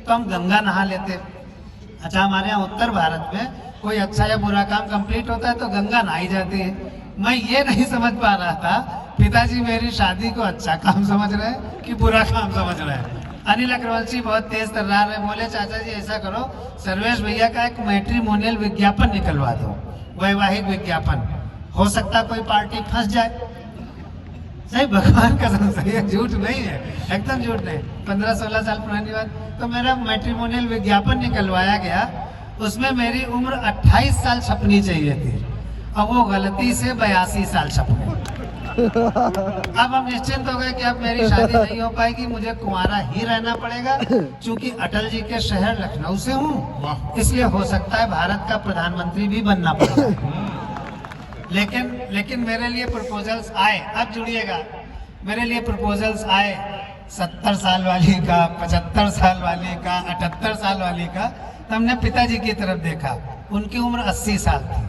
तो हम गंगा नहा लेते। अच्छा, हमारे यहाँ उत्तर भारत में कोई अच्छा या बुरा काम कंप्लीट होता है तो गंगा नहाई जाती है। मैं ये नहीं समझ पा रहा था पिताजी मेरी शादी को अच्छा काम समझ रहे हैं कि बुरा काम समझ रहे हैं। अनिल अग्रवाल जी बहुत तेज तर्रार है, बोले चाचा जी ऐसा करो, सर्वेश भैया का एक मैट्रिमोनियल विज्ञापन निकलवा दो, वैवाहिक विज्ञापन, हो सकता कोई पार्टी फंस जाए। सही, भगवान कसम सही है, झूठ नहीं है, एकदम झूठ नहीं। 15-16 साल पुरानी बात। तो मेरा मैट्रिमोनियल विज्ञापन निकलवाया गया, उसमें मेरी उम्र 28 साल छपनी चाहिए थी, अब वो गलती से 82 साल छप गई। अब हम निश्चिंत हो गए कि अब मेरी शादी नहीं हो पाएगी, मुझे कुंवारा ही रहना पड़ेगा। क्योंकि अटल जी के शहर लखनऊ से हूँ, इसलिए हो सकता है भारत का प्रधानमंत्री भी बनना पड़ेगा। लेकिन मेरे लिए प्रपोजल्स आए, अब जुड़िएगा, मेरे लिए प्रपोजल्स आए 70 साल वाली का, 75 साल वाली का, 78 साल वाली का। तो हमने पिताजी की तरफ देखा, उनकी उम्र 80 साल थी।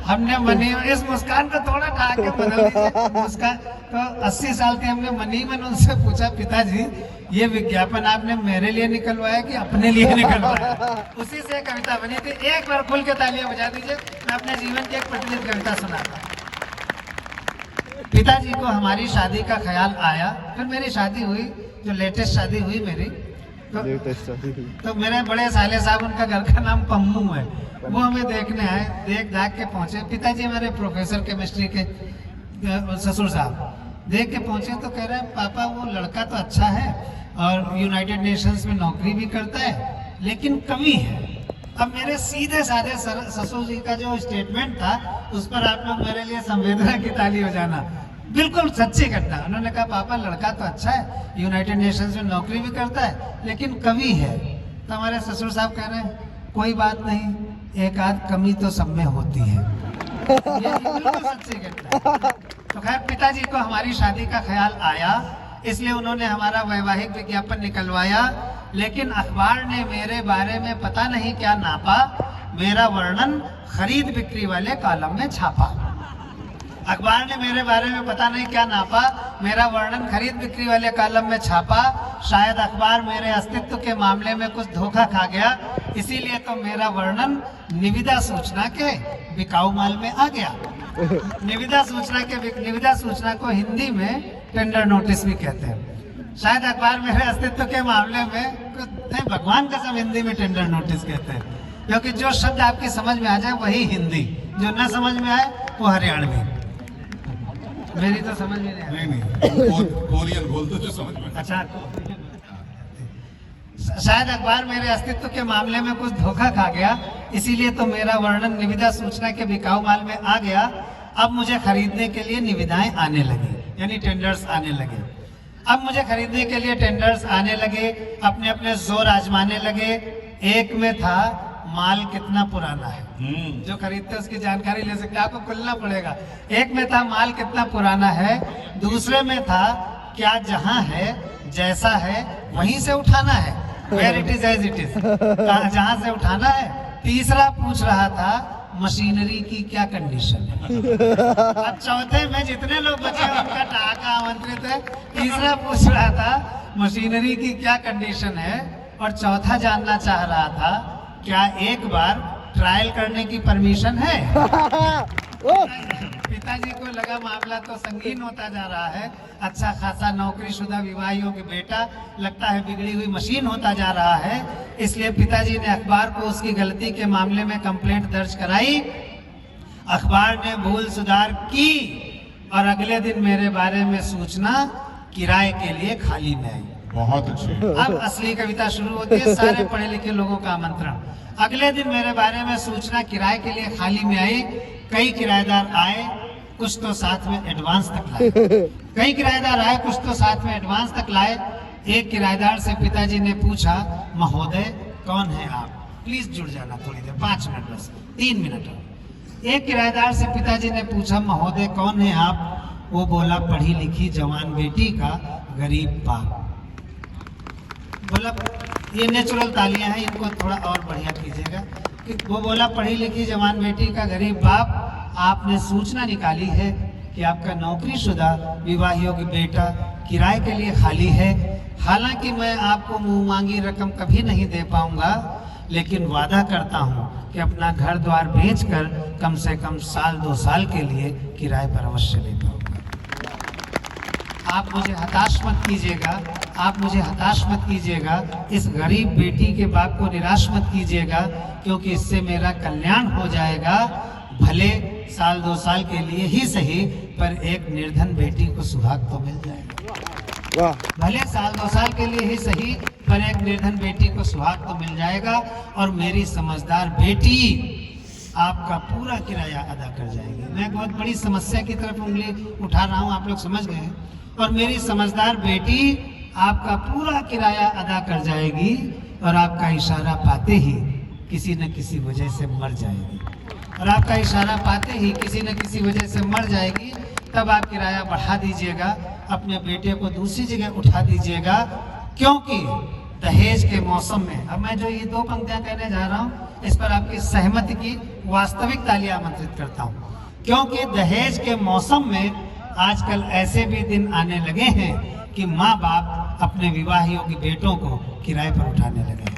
हमने मनी, इस मुस्कान को थोड़ा ढा के बदल दीजिए मुस्कान, तो 80 साल थी। हमने मनी मन उनसे पूछा, पिताजी ये विज्ञापन आपने मेरे लिए निकलवाया कि अपने लिए निकलवाया? उसी से कविता बनी थी। एक बार खुल के तालियां बजा दीजिए, मैं अपने जीवन की एक प्रतिदिन कविता सुनाता। पिताजी को हमारी शादी का ख्याल आया, फिर मेरी शादी हुई, जो लेटेस्ट शादी हुई मेरी, तो मेरे बड़े साले साहब, उनका घर का नाम पम्मू है, वो हमें देखने आए, देख दाख के पहुंचे। पिताजी हमारे प्रोफेसर केमिस्ट्री के ससुर साहब, देख के पहुंचे तो कह रहे हैं, पापा वो लड़का तो अच्छा है और यूनाइटेड नेशंस में नौकरी भी करता है, लेकिन कवि है। अब मेरे सीधे साधे ससुर जी का जो स्टेटमेंट था, उस पर आप लोग मेरे लिए संवेदना की ताली हो जाना, बिल्कुल सच्ची घटना। उन्होंने कहा, पापा लड़का तो अच्छा है, यूनाइटेड नेशंस में नौकरी भी करता है, लेकिन कवि है। तो हमारे ससुर साहब कह रहे हैं, कोई बात नहीं, एक आध कमी तो सब में होती है। ये बिल्कुल सच्ची घटना। तो खैर, पिताजी को हमारी शादी का ख्याल आया, इसलिए उन्होंने हमारा वैवाहिक विज्ञापन निकलवाया। लेकिन अखबार ने मेरे बारे में पता नहीं क्या नापा, मेरा वर्णन खरीद बिक्री वाले कॉलम में छापा। अखबार ने मेरे बारे में पता नहीं क्या नापा, मेरा वर्णन खरीद बिक्री वाले कॉलम में छापा। शायद अखबार मेरे अस्तित्व के मामले में कुछ धोखा खा गया, इसीलिए तो मेरा वर्णन निविदा सूचना के बिकाऊ माल में आ गया। निविदा सूचना को हिंदी में टेंडर नोटिस भी कहते हैं। शायद अखबार मेरे अस्तित्व के मामले में, भगवान कसम, हिंदी में टेंडर नोटिस कहते हैं, क्योंकि जो शब्द आपकी समझ में आ जाए वही हिंदी, जो न समझ में आए वो हरियाणवी। मेरी तो समझ में नहीं, कोरियन बोल दो जो समझ में। अच्छा, शायद अखबार मेरे अस्तित्व के मामले में कुछ धोखा खा गया, इसीलिए तो मेरा वर्णन निविदा सूचना के बिकाऊ माल में आ गया। अब मुझे खरीदने के लिए निविदाएं आने लगी, यानी टेंडर्स आने लगे। अब मुझे खरीदने के लिए टेंडर्स आने लगे, अपने अपने जोर आजमाने लगे। एक में था, माल कितना पुराना है, जो खरीदते उसकी जानकारी ले सकते, आपको खुलना पड़ेगा। एक में था, माल कितना पुराना है। दूसरे में था, क्या जहां है जैसा है वहीं से उठाना है, where it is as it is, जहां से उठाना है। तीसरा पूछ रहा था, मशीनरी की क्या कंडीशन है। अब चौथे में जितने लोग बचे उनका टाका आमंत्रित है। तीसरा पूछ रहा था, मशीनरी की क्या कंडीशन है, और चौथा जानना चाह रहा था, क्या एक बार ट्रायल करने की परमिशन है। पिताजी को लगा मामला तो संगीन होता जा रहा है। अच्छा खासा नौकरीशुदा विवाह योग्य बेटा, लगता है बिगड़ी हुई मशीन होता जा रहा है। इसलिए पिताजी ने अखबार को उसकी गलती के मामले में कंप्लेंट दर्ज कराई। अखबार ने भूल सुधार की और अगले दिन मेरे बारे में सूचना किराए के लिए खाली में आई। बहुत अच्छे। अब असली कविता शुरू होती है, सारे पढ़े लिखे लोगों का आमंत्रण। अगले दिन मेरे बारे में सूचना किराए के लिए खाली में आई। कई किराएदार आए, कुछ तो साथ में एडवांस तक लाए। कई किराएदार आए, कुछ तो साथ में एडवांस तक लाए। एक किराएदार से पिताजी ने पूछा, महोदय कौन है आप, प्लीज जुड़ जाना थोड़ी देर, 5 मिनट बस, 3 मिनट। एक किराएदार से पिताजी ने पूछा, महोदय कौन है आप। वो बोला, पढ़ी लिखी जवान बेटी का गरीब बाप। बोला, ये नेचुरल तालियां हैं, इनको थोड़ा और बढ़िया कीजिएगा। वो बोला, पढ़ी लिखी जवान बेटी का गरीब बाप, आपने सूचना निकाली है कि आपका नौकरीशुदा विवाह योग्य बेटा किराए के लिए खाली है। हालांकि मैं आपको मुंह मांगी रकम कभी नहीं दे पाऊंगा, लेकिन वादा करता हूं कि अपना घर द्वार बेचकर कम से कम साल 2 साल के लिए किराए पर अवश्य ले पाऊंगा। आप मुझे हताश मत कीजिएगा, आप मुझे हताश मत कीजिएगा, इस गरीब बेटी के बाप को निराश मत कीजिएगा, क्योंकि इससे मेरा कल्याण हो जाएगा। भले साल 2 साल के लिए ही सही, पर एक निर्धन बेटी को सुहाग तो मिल जाएगा। भले साल 2 साल के लिए ही सही, पर एक निर्धन बेटी को सुहाग तो मिल जाएगा, और मेरी समझदार बेटी आपका पूरा किराया अदा कर जाएगी। मैं बहुत बड़ी समस्या की तरफ उंगली उठा रहा हूं, आप लोग समझ गए। और मेरी समझदार बेटी आपका पूरा किराया अदा कर जाएगी, और आपका इशारा पाते ही किसी न किसी वजह से मर जाएगी, और आपका इशारा पाते ही किसी न किसी वजह से मर जाएगी। तब आप किराया बढ़ा दीजिएगा, अपने बेटे को दूसरी जगह उठा दीजिएगा, क्योंकि दहेज के मौसम में, अब मैं जो ये 2 पंक्तियां कहने जा रहा हूं, इस पर आपकी सहमति की वास्तविक तालियां आमंत्रित करता हूं, क्योंकि दहेज के मौसम में आजकल ऐसे भी दिन आने लगे हैं कि माँ बाप अपने विवाह योग्य बेटों को किराए पर उठाने लगे हैं।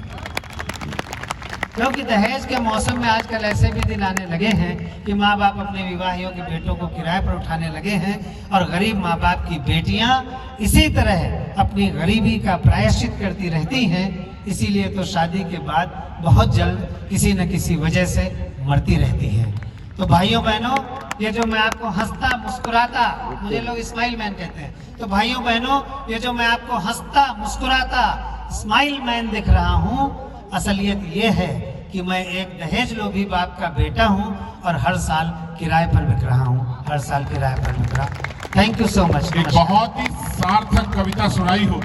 क्योंकि दहेज के मौसम में आजकल ऐसे भी दिन आने लगे हैं कि माँ बाप अपने विवाह योग्य बेटों को किराए पर उठाने लगे हैं, और गरीब माँ बाप की बेटियां इसी तरह अपनी गरीबी का प्रायश्चित करती रहती हैं। इसीलिए तो शादी के बाद बहुत जल्द किसी न किसी वजह से मरती रहती हैं। तो भाइयों बहनों, ये जो मैं आपको हंसता मुस्कुराता, मुझे लोग स्माइल मैन कहते हैं, तो भाइयों बहनों, ये जो मैं आपको हंसता मुस्कुराता स्माइल मैन दिख रहा हूँ, असलियत ये है कि मैं एक दहेज लोभी बाप का बेटा हूँ, और हर साल किराए पर बिक रहा हूँ, हर साल किराए पर बिक रहा। Thank you so much. एक बहुत ही सार्थक कविता सुनाई हो।